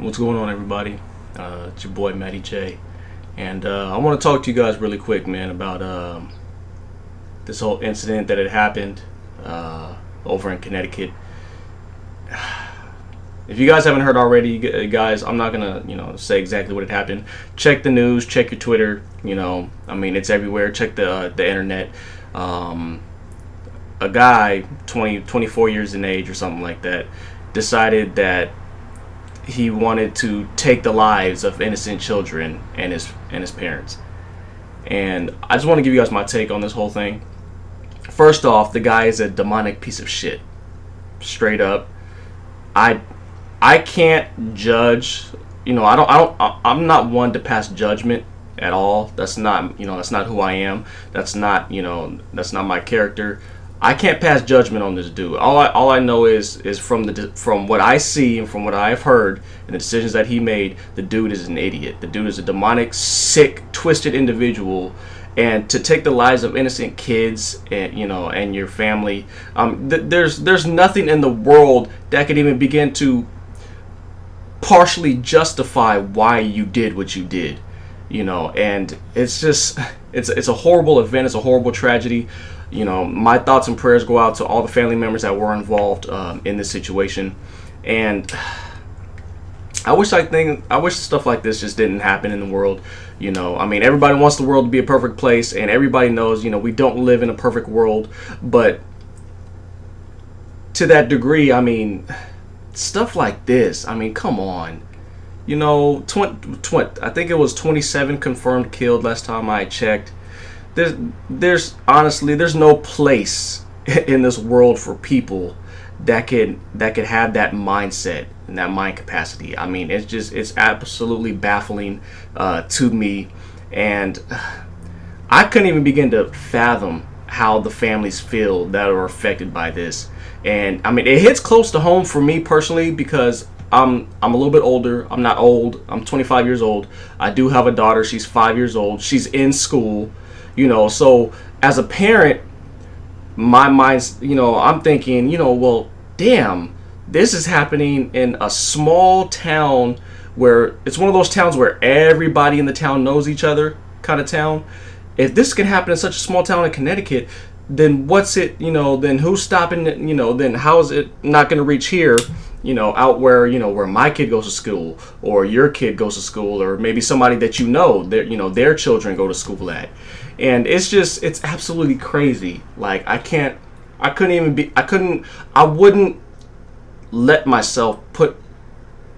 What's going on, everybody? It's your boy Matty J, and I want to talk to you guys really quick, man, about this whole incident that had happened over in Connecticut. If you guys haven't heard already, guys, I'm not gonna say exactly what had happened. Check the news, check your Twitter. I mean, it's everywhere. Check the internet. A guy, 24 years in age or something like that, decided that he wanted to take the lives of innocent children and his parents. And I just want to give you guys my take on this whole thing. First off, the guy is a demonic piece of shit. Straight up. I can't judge. I'm not one to pass judgment at all. That's not who I am. That's not my character. I can't pass judgment on this dude. All I know is from what I see and from what I've heard and the decisions that he made, the dude is an idiot. The dude is a demonic, sick, twisted individual. And to take the lives of innocent kids and your family, there's nothing in the world that could even begin to partially justify why you did what you did. And it's just it's a horrible event. It's a horrible tragedy. My thoughts and prayers go out to all the family members that were involved in this situation. And I wish stuff like this just didn't happen in the world. I mean, everybody wants the world to be a perfect place, and everybody knows, we don't live in a perfect world. But to that degree, I mean, stuff like this, I mean, come on. I think it was 27 confirmed killed last time I checked. There's honestly, there's no place in this world for people that could have that mindset and that mind capacity. I mean, it's absolutely baffling to me, and I couldn't even begin to fathom how the families feel that are affected by this. And I mean, it hits close to home for me personally because I'm a little bit older. I'm not old. I'm 25 years old. I do have a daughter. She's 5 years old. She's in school. So as a parent, my mind's, I'm thinking, well, damn, this is happening in a small town where it's one of those towns where everybody in the town knows each other kind of town. If this can happen in such a small town in Connecticut, then what's it, then who's stopping it, then how is it not going to reach here, out where, where my kid goes to school, or your kid goes to school, or maybe somebody that their children go to school at. And it's absolutely crazy. Like, I wouldn't let myself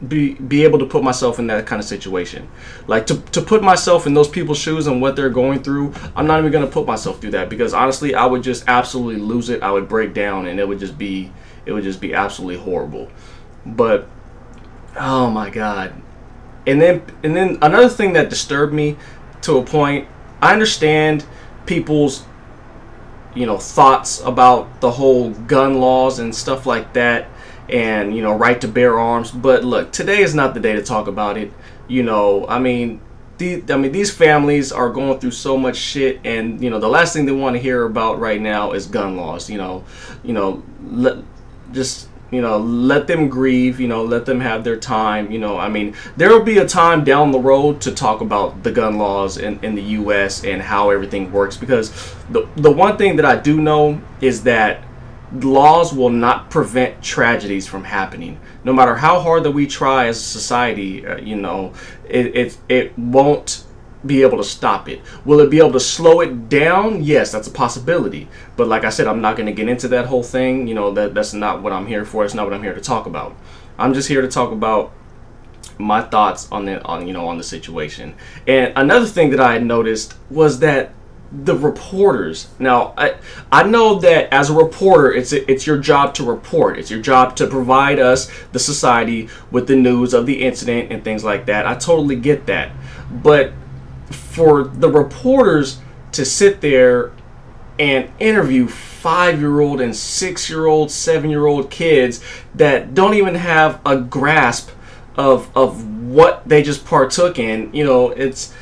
be able to put myself in that kind of situation. Like, to put myself in those people's shoes and what they're going through, I'm not even going to put myself through that, because honestly, I would just absolutely lose it. I would break down, and it would just be absolutely horrible. But oh my God. And then another thing that disturbed me to a point, I understand people's thoughts about the whole gun laws and stuff like that, and right to bear arms, but look, today is not the day to talk about it. I mean, these families are going through so much shit, and the last thing they want to hear about right now is gun laws. Let them grieve, let them have their time. I mean, there will be a time down the road to talk about the gun laws in the US and how everything works, because the one thing that I do know is that laws will not prevent tragedies from happening. No matter how hard that we try as a society, it won't be able to stop it. Will it be able to slow it down? Yes, that's a possibility. But like I said, I'm not going to get into that whole thing. That's not what I'm here for. It's not what I'm here to talk about. I'm just here to talk about my thoughts on the situation. And another thing that I had noticed was that the reporters. Now, I know that as a reporter, it's your job to report. It's your job to provide us, the society, with the news of the incident and things like that. I totally get that. But for the reporters to sit there and interview 5-year-old and 6-year-old, 7-year-old kids that don't even have a grasp of what they just partook in, it's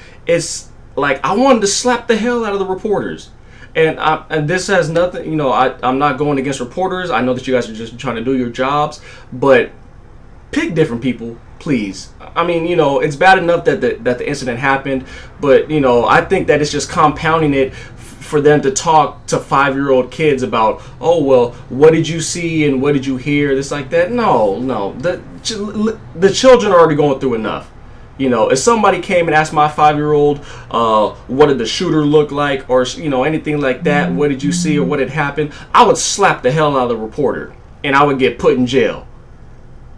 like, I wanted to slap the hell out of the reporters. And this has nothing, I'm not going against reporters. I know that you guys are just trying to do your jobs, but pick different people. please. I mean, you know, it's bad enough that the incident happened, but you know, I think that it's just compounding it for them to talk to 5-year-old kids about, oh well, what did you see and what did you hear, this like that. No, the children are already going through enough. You know, if somebody came and asked my 5-year-old, what did the shooter look like, or you know, anything like that, what did you see or what had happened, I would slap the hell out of the reporter and I would get put in jail.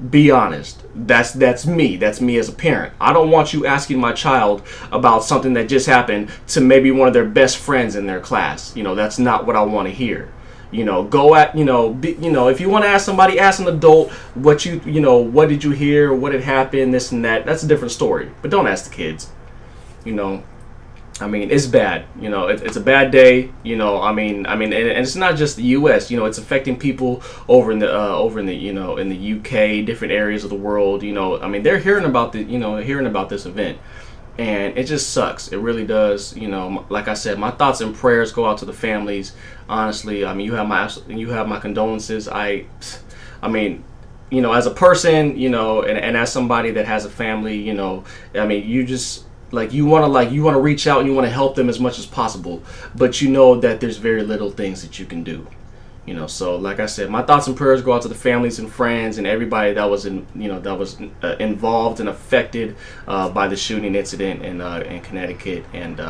Be honest. That's me. That's me as a parent. I don't want you asking my child about something that just happened to maybe one of their best friends in their class. You know, that's not what I want to hear. You know, go at, you know, if you want to ask somebody, ask an adult what you know, what did you hear, what had happened, this and that. That's a different story. But don't ask the kids. You know, I mean, it's bad. You know, it's a bad day. You know, I mean, and it's not just the U.S. You know, it's affecting people over in the you know, in the U.K., different areas of the world. You know, I mean, they're hearing about this event, and it just sucks. It really does. You know, like I said, my thoughts and prayers go out to the families. Honestly, I mean, you have my condolences. I mean, you know, as a person, you know, and as somebody that has a family, you know, I mean, you just. You want to reach out and you want to help them as much as possible, but you know that there's very little things that you can do. You know, so like I said, my thoughts and prayers go out to the families and friends and everybody that was involved and affected by the shooting incident in Connecticut. And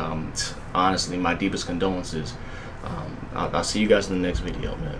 honestly, my deepest condolences. I'll see you guys in the next video, man.